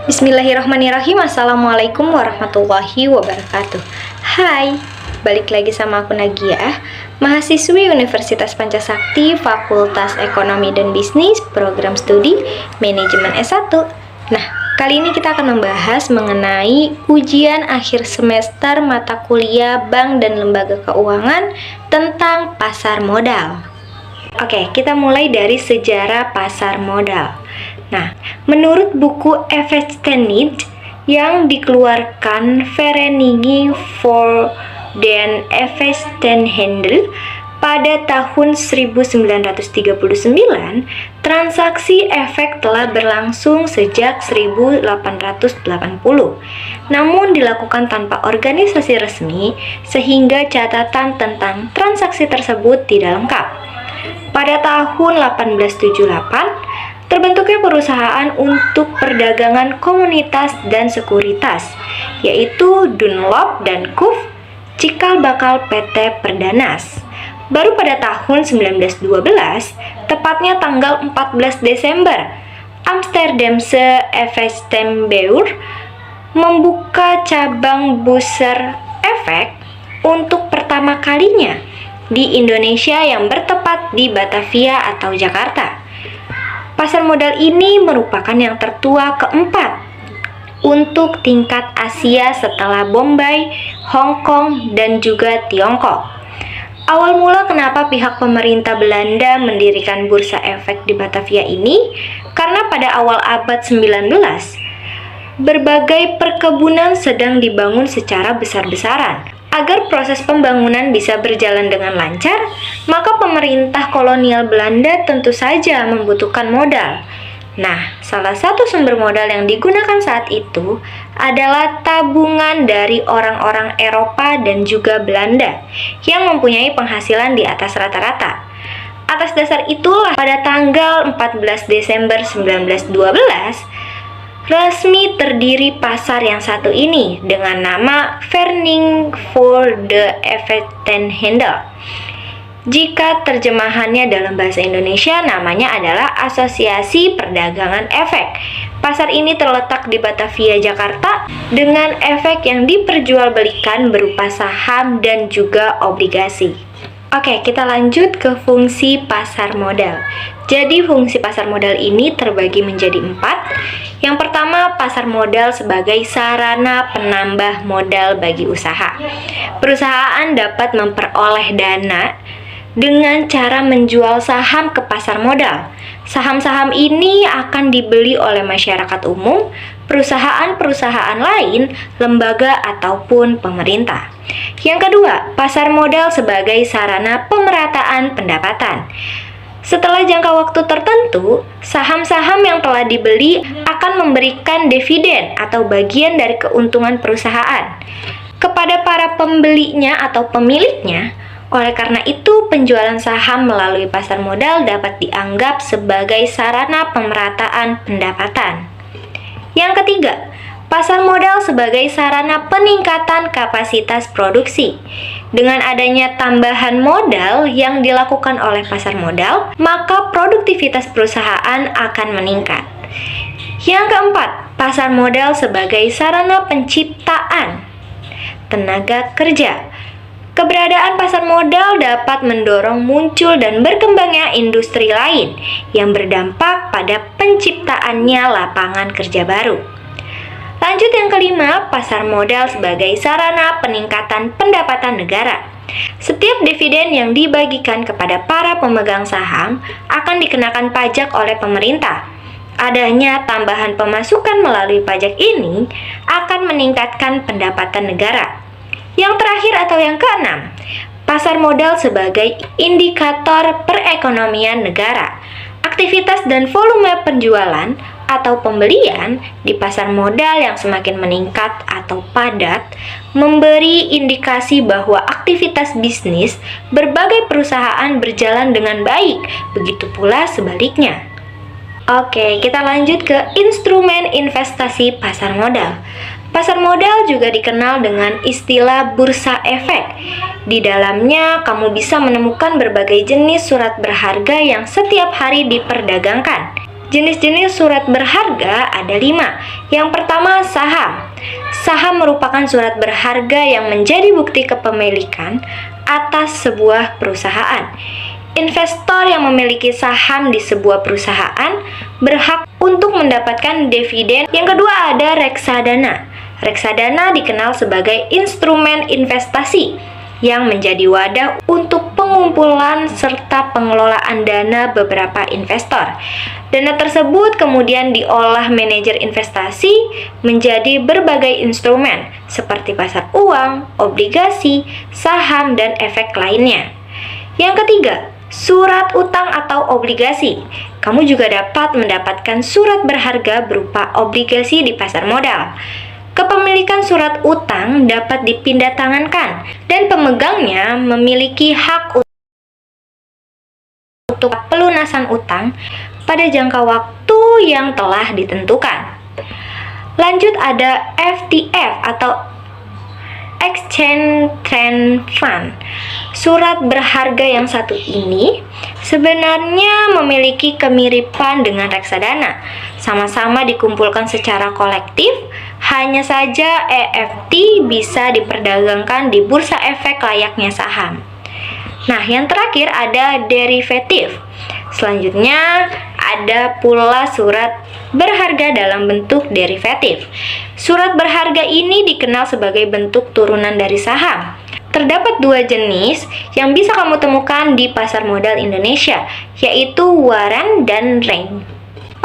Bismillahirrahmanirrahim. Assalamualaikum warahmatullahi wabarakatuh. Hai, balik lagi sama aku Nagiah, mahasiswi Universitas Pancasakti, Fakultas Ekonomi dan Bisnis, Program Studi Manajemen S1. Nah, kali ini kita akan membahas mengenai ujian akhir semester mata kuliah Bank dan Lembaga Keuangan tentang pasar modal. Oke, kita mulai dari sejarah pasar modal. Nah, menurut buku Efectenit yang dikeluarkan Vereniging voor den Effectenhandel pada tahun 1939, transaksi efek telah berlangsung sejak 1880. Namun dilakukan tanpa organisasi resmi sehingga catatan tentang transaksi tersebut tidak lengkap. Pada tahun 1878, terbentuknya perusahaan untuk perdagangan komunitas dan sekuritas, yaitu Dunlop dan Cook cikal bakal PT Perdanas. Baru pada tahun 1912, tepatnya tanggal 14 Desember, Amsterdamse Efectenbeur membuka cabang Bursa Efek untuk pertama kalinya di Indonesia yang bertempat di Batavia atau Jakarta. Pasar modal ini merupakan yang tertua keempat untuk tingkat Asia setelah Bombay, Hong Kong, dan juga Tiongkok. Awal mula kenapa pihak pemerintah Belanda mendirikan Bursa Efek di Batavia ini? Karena pada awal abad 19, berbagai perkebunan sedang dibangun secara besar-besaran. Agar proses pembangunan bisa berjalan dengan lancar, maka pemerintah kolonial Belanda tentu saja membutuhkan modal. Nah, salah satu sumber modal yang digunakan saat itu adalah tabungan dari orang-orang Eropa dan juga Belanda yang mempunyai penghasilan di atas rata-rata. Atas dasar itulah pada tanggal 14 Desember 1912, resmi terdiri pasar yang satu ini dengan nama Vereniging voor de Effectenhandel. Jika terjemahannya dalam bahasa Indonesia, namanya adalah Asosiasi Perdagangan Efek. Pasar ini terletak di Batavia, Jakarta, dengan efek yang diperjualbelikan berupa saham dan juga obligasi. Oke, kita lanjut ke fungsi pasar modal. Jadi fungsi pasar modal ini terbagi menjadi 4. Yang pertama, pasar modal sebagai sarana penambah modal bagi usaha. Perusahaan dapat memperoleh dana dengan cara menjual saham ke pasar modal. Saham-saham ini akan dibeli oleh masyarakat umum, perusahaan-perusahaan lain, lembaga ataupun pemerintah. Yang kedua, pasar modal sebagai sarana pemerataan pendapatan. Setelah jangka waktu tertentu, saham-saham yang telah dibeli akan memberikan dividen atau bagian dari keuntungan perusahaan kepada para pembelinya atau pemiliknya. Oleh karena itu, penjualan saham melalui pasar modal dapat dianggap sebagai sarana pemerataan pendapatan. Yang ketiga, pasar modal sebagai sarana peningkatan kapasitas produksi. Dengan adanya tambahan modal yang dilakukan oleh pasar modal, maka produktivitas perusahaan akan meningkat. Yang keempat, pasar modal sebagai sarana penciptaan tenaga kerja. Keberadaan pasar modal dapat mendorong muncul dan berkembangnya industri lain yang berdampak pada penciptaannya lapangan kerja baru. Lanjut yang kelima, pasar modal sebagai sarana peningkatan pendapatan negara. Setiap dividen yang dibagikan kepada para pemegang saham akan dikenakan pajak oleh pemerintah. Adanya tambahan pemasukan melalui pajak ini akan meningkatkan pendapatan negara. Yang terakhir atau yang keenam, pasar modal sebagai indikator perekonomian negara. Aktivitas dan volume penjualan atau pembelian di pasar modal yang semakin meningkat atau padat memberi indikasi bahwa aktivitas bisnis berbagai perusahaan berjalan dengan baik, begitu pula sebaliknya. Oke, kita lanjut ke instrumen investasi pasar modal. Pasar modal juga dikenal dengan istilah bursa efek. Di dalamnya, kamu bisa menemukan berbagai jenis surat berharga yang setiap hari diperdagangkan. Jenis-jenis surat berharga ada 5. Yang pertama, saham. Saham merupakan surat berharga yang menjadi bukti kepemilikan atas sebuah perusahaan. Investor yang memiliki saham di sebuah perusahaan berhak untuk mendapatkan dividen. Yang kedua ada reksadana. Reksadana dikenal sebagai instrumen investasi yang menjadi wadah untuk pengumpulan serta pengelolaan dana beberapa investor. Dana tersebut kemudian diolah manajer investasi menjadi berbagai instrumen seperti pasar uang, obligasi, saham, dan efek lainnya. Yang ketiga, surat utang atau obligasi. Kamu juga dapat mendapatkan surat berharga berupa obligasi di pasar modal. Kepemilikan surat utang dapat dipindahtangankan dan pemegangnya memiliki hak untuk pelunasan utang pada jangka waktu yang telah ditentukan. Lanjut ada FTF atau Exchange Trade Fund. Surat berharga yang satu ini sebenarnya memiliki kemiripan dengan reksadana. Sama-sama dikumpulkan secara kolektif, hanya saja EFT bisa diperdagangkan di bursa efek layaknya saham. Nah, yang terakhir ada derivatif. Selanjutnya ada pula surat berharga dalam bentuk derivatif. Surat berharga ini dikenal sebagai bentuk turunan dari saham. Terdapat 2 jenis yang bisa kamu temukan di pasar modal Indonesia, yaitu waran dan reng.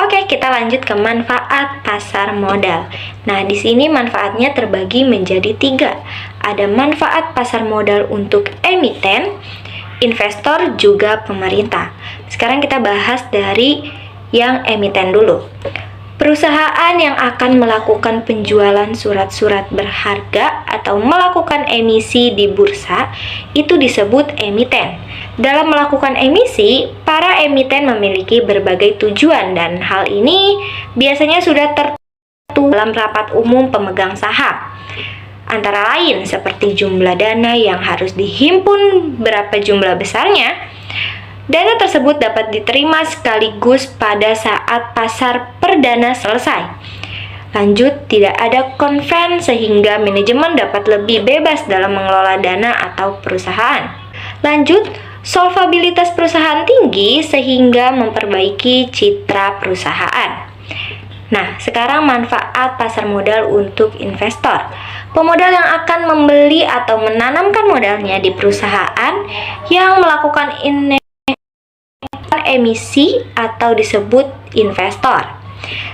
Oke, kita lanjut ke manfaat pasar modal. Nah, di sini manfaatnya terbagi menjadi 3. Ada manfaat pasar modal untuk emiten, investor, juga pemerintah. Sekarang kita bahas dari yang emiten dulu. Perusahaan yang akan melakukan penjualan surat-surat berharga atau melakukan emisi di bursa itu disebut emiten. Dalam melakukan emisi, para emiten memiliki berbagai tujuan dan hal ini biasanya sudah tertuang dalam rapat umum pemegang saham. Antara lain seperti jumlah dana yang harus dihimpun, berapa jumlah besarnya. Dana tersebut dapat diterima sekaligus pada saat pasar perdana selesai. Lanjut, tidak ada konven sehingga manajemen dapat lebih bebas dalam mengelola dana atau perusahaan. Lanjut, solvabilitas perusahaan tinggi sehingga memperbaiki citra perusahaan. Nah, sekarang manfaat pasar modal untuk investor. Pemodal yang akan membeli atau menanamkan modalnya di perusahaan yang melakukan emisi atau disebut investor.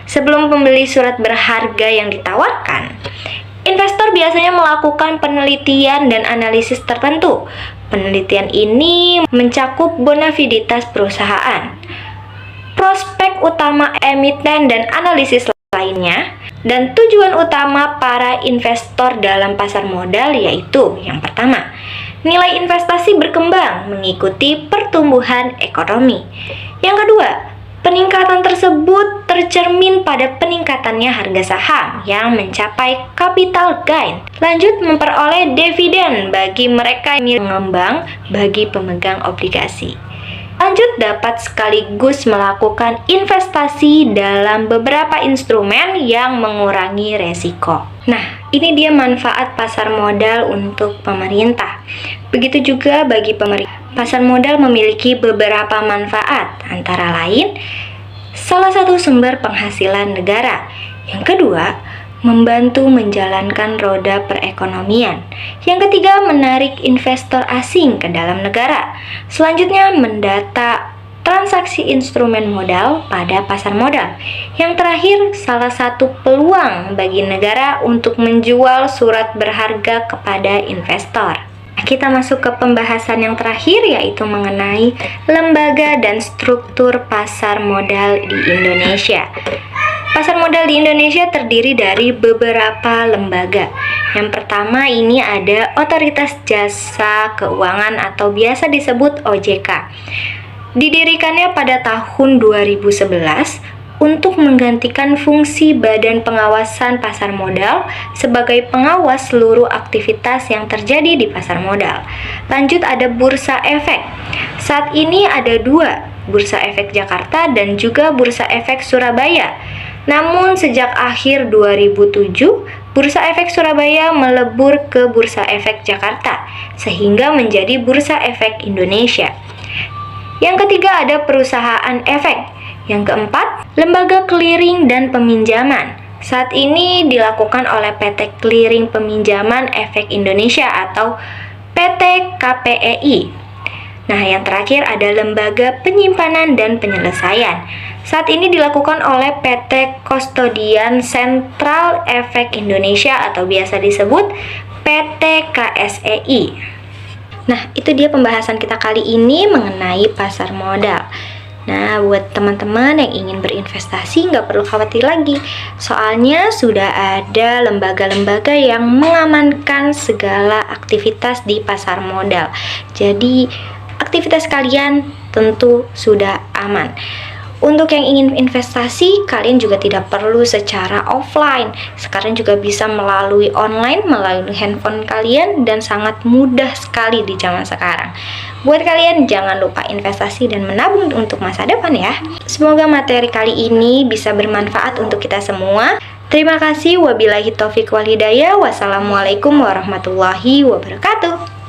Sebelum pembeli surat berharga yang ditawarkan, investor biasanya melakukan penelitian dan analisis tertentu. Penelitian ini mencakup bonafiditas perusahaan, prospek utama emiten dan analisis lainnya, dan tujuan utama para investor dalam pasar modal yaitu yang pertama, nilai investasi berkembang mengikuti pertumbuhan ekonomi. Yang kedua, peningkatan tersebut tercermin pada peningkatannya harga saham yang mencapai capital gain. Lanjut, memperoleh dividen bagi mereka yang mengembang bagi pemegang obligasi. Lanjut, dapat sekaligus melakukan investasi dalam beberapa instrumen yang mengurangi resiko. Nah, ini dia manfaat pasar modal untuk pemerintah. Begitu juga bagi pemerintah. Pasar modal memiliki beberapa manfaat, antara lain salah satu sumber penghasilan negara. Yang kedua, membantu menjalankan roda perekonomian. Yang ketiga, menarik investor asing ke dalam negara. Selanjutnya, mendata transaksi instrumen modal pada pasar modal. Yang terakhir, salah satu peluang bagi negara untuk menjual surat berharga kepada investor. Kita masuk ke pembahasan yang terakhir, yaitu mengenai lembaga dan struktur pasar modal di Indonesia. Pasar modal di Indonesia terdiri dari beberapa lembaga. Yang pertama ini ada Otoritas Jasa Keuangan atau biasa disebut OJK. Didirikannya pada tahun 2011 untuk menggantikan fungsi Badan Pengawasan Pasar Modal sebagai pengawas seluruh aktivitas yang terjadi di pasar modal. Lanjut, ada Bursa Efek. Saat ini ada 2, Bursa Efek Jakarta dan juga Bursa Efek Surabaya. Namun sejak akhir 2007, Bursa Efek Surabaya melebur ke Bursa Efek Jakarta, sehingga menjadi Bursa Efek Indonesia. Yang ketiga ada perusahaan efek. Yang keempat, lembaga clearing dan peminjaman. Saat ini dilakukan oleh PT Clearing Peminjaman Efek Indonesia atau PT KPEI. Nah, yang terakhir ada lembaga penyimpanan dan penyelesaian. Saat ini dilakukan oleh PT Kustodian Sentral Efek Indonesia atau biasa disebut PT KSEI. Nah, itu dia pembahasan kita kali ini mengenai pasar modal. Nah, buat teman-teman yang ingin berinvestasi nggak perlu khawatir lagi. Soalnya sudah ada lembaga-lembaga yang mengamankan segala aktivitas di pasar modal. Jadi, aktivitas kalian tentu sudah aman. Untuk yang ingin investasi, kalian juga tidak perlu secara offline. Sekarang juga bisa melalui online, melalui handphone kalian, dan sangat mudah sekali di zaman sekarang. Buat kalian, jangan lupa investasi dan menabung untuk masa depan ya. Semoga materi kali ini bisa bermanfaat untuk kita semua. Terima kasih. Wabillahi taufiq wal hidayah. Wassalamualaikum warahmatullahi wabarakatuh.